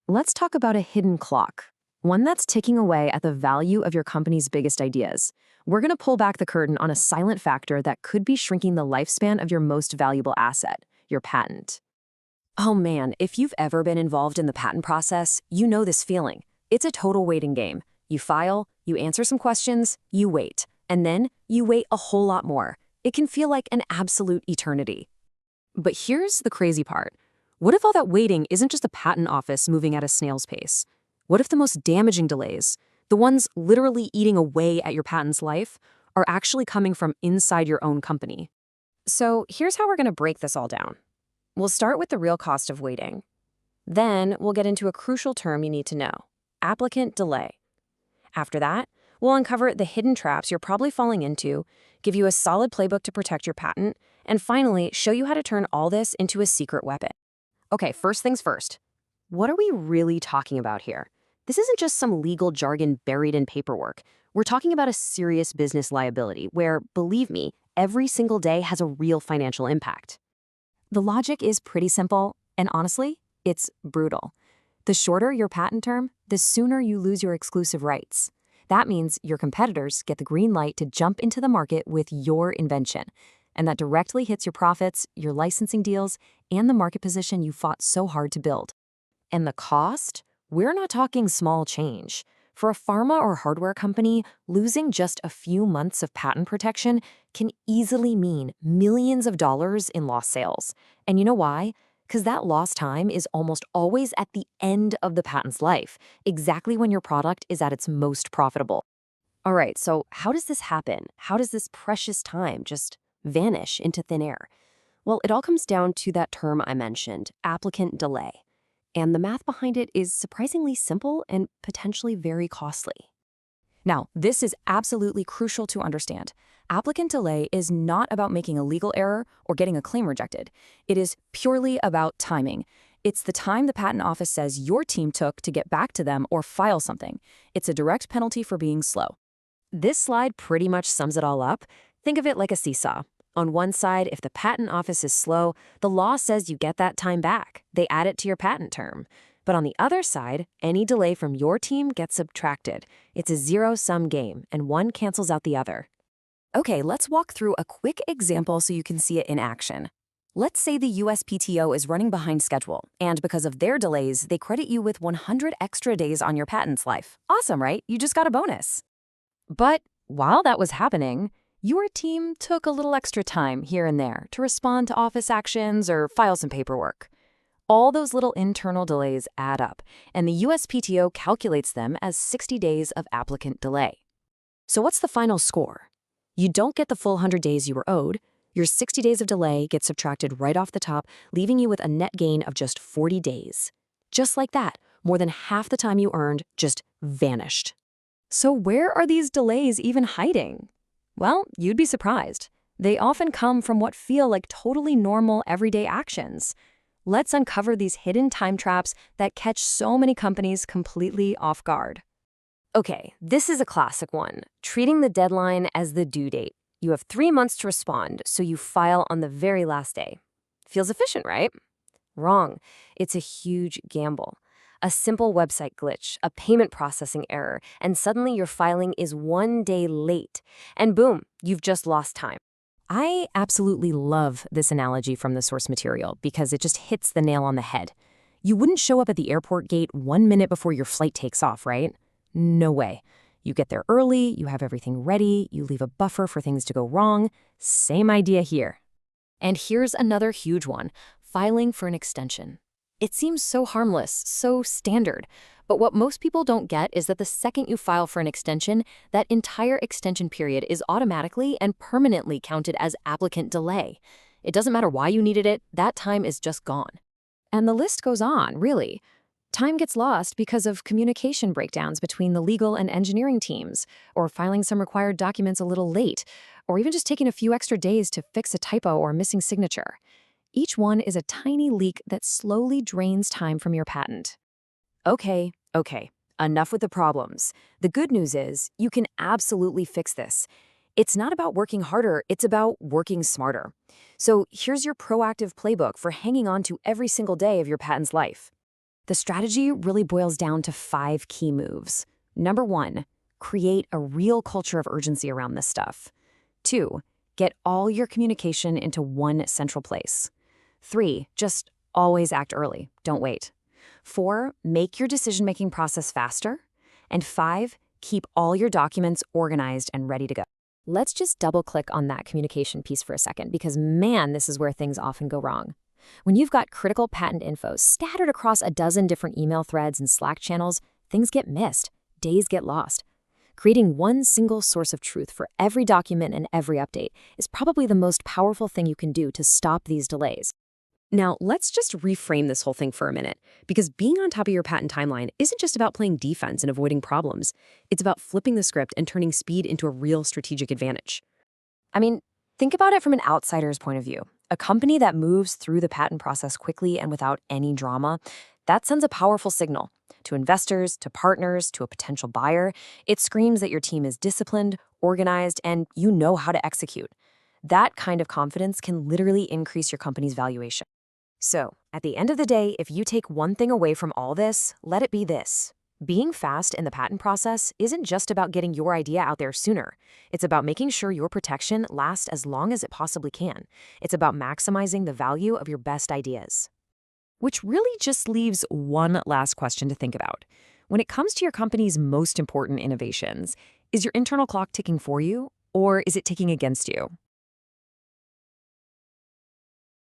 Let's talk about a hidden clock, one that's ticking away at the value of your company's biggest ideas. We're going to pull back the curtain on a silent factor that could be shrinking the lifespan of your most valuable asset, your patent. Oh man, if you've ever been involved in the patent process, you know this feeling. It's a total waiting game. You file, you answer some questions, you wait, and then you wait a whole lot more. It can feel like an absolute eternity. But here's the crazy part. What if all that waiting isn't just the patent office moving at a snail's pace? What if the most damaging delays, the ones literally eating away at your patent's life, are actually coming from inside your own company? So here's how we're going to break this all down. We'll start with the real cost of waiting. Then we'll get into a crucial term you need to know: applicant delay. After that, we'll uncover the hidden traps you're probably falling into, give you a solid playbook to protect your patent, and finally show you how to turn all this into a secret weapon. Okay, first things first. What are we really talking about here? This isn't just some legal jargon buried in paperwork. We're talking about a serious business liability where, believe me, every single day has a real financial impact. The logic is pretty simple, and honestly, it's brutal. The shorter your patent term, the sooner you lose your exclusive rights. That means your competitors get the green light to jump into the market with your invention, and that directly hits your profits, your licensing deals, and the market position you fought so hard to build. And the cost? We're not talking small change. For a pharma or hardware company, losing just a few months of patent protection can easily mean millions of dollars in lost sales. And you know why? Because that lost time is almost always at the end of the patent's life, exactly when your product is at its most profitable. All right, so how does this happen? How does this precious time just vanish into thin air? Well, it all comes down to that term I mentioned, applicant delay. And the math behind it is surprisingly simple and potentially very costly. Now, this is absolutely crucial to understand. Applicant delay is not about making a legal error or getting a claim rejected. It is purely about timing. It's the time the patent office says your team took to get back to them or file something. It's a direct penalty for being slow. This slide pretty much sums it all up. Think of it like a seesaw. On one side, if the patent office is slow, the law says you get that time back. They add it to your patent term. But on the other side, any delay from your team gets subtracted. It's a zero-sum game, and one cancels out the other. Okay, let's walk through a quick example so you can see it in action. Let's say the USPTO is running behind schedule, and because of their delays, they credit you with 100 extra days on your patent's life. Awesome, right? You just got a bonus. But while that was happening, your team took a little extra time here and there to respond to office actions or file some paperwork. All those little internal delays add up, and the USPTO calculates them as 60 days of applicant delay. So what's the final score? You don't get the full 100 days you were owed. Your 60 days of delay get subtracted right off the top, leaving you with a net gain of just 40 days. Just like that, more than half the time you earned just vanished. So where are these delays even hiding? Well, you'd be surprised. They often come from what feel like totally normal everyday actions. Let's uncover these hidden time traps that catch so many companies completely off guard. Okay, this is a classic one, treating the deadline as the due date. You have 3 months to respond, so you file on the very last day. Feels efficient, right? Wrong. It's a huge gamble. A simple website glitch, a payment processing error, and suddenly your filing is 1 day late. And boom, you've just lost time. I absolutely love this analogy from the source material because it just hits the nail on the head. You wouldn't show up at the airport gate 1 minute before your flight takes off, right? No way. You get there early, you have everything ready, you leave a buffer for things to go wrong. Same idea here. And here's another huge one, filing for an extension. It seems so harmless, so standard, but what most people don't get is that the second you file for an extension, that entire extension period is automatically and permanently counted as applicant delay. It doesn't matter why you needed it, that time is just gone. And the list goes on, really. Time gets lost because of communication breakdowns between the legal and engineering teams, or filing some required documents a little late, or even just taking a few extra days to fix a typo or missing signature. Each one is a tiny leak that slowly drains time from your patent. Okay, enough with the problems. The good news is you can absolutely fix this. It's not about working harder, it's about working smarter. So here's your proactive playbook for hanging on to every single day of your patent's life. The strategy really boils down to 5 key moves. Number 1, create a real culture of urgency around this stuff. 2, get all your communication into one central place. 3, just always act early, don't wait. 4, make your decision-making process faster. And 5, keep all your documents organized and ready to go. Let's just double-click on that communication piece for a second, because man, this is where things often go wrong. When you've got critical patent info scattered across a dozen different email threads and Slack channels, things get missed, days get lost. Creating one single source of truth for every document and every update is probably the most powerful thing you can do to stop these delays. Now, let's just reframe this whole thing for a minute, because being on top of your patent timeline isn't just about playing defense and avoiding problems. It's about flipping the script and turning speed into a real strategic advantage. I mean, think about it from an outsider's point of view. A company that moves through the patent process quickly and without any drama, that sends a powerful signal to investors, to partners, to a potential buyer. It screams that your team is disciplined, organized, and you know how to execute. That kind of confidence can literally increase your company's valuation. So, at the end of the day, if you take one thing away from all this, let it be this. Being fast in the patent process isn't just about getting your idea out there sooner. It's about making sure your protection lasts as long as it possibly can. It's about maximizing the value of your best ideas. Which really just leaves one last question to think about. When it comes to your company's most important innovations, is your internal clock ticking for you, or is it ticking against you?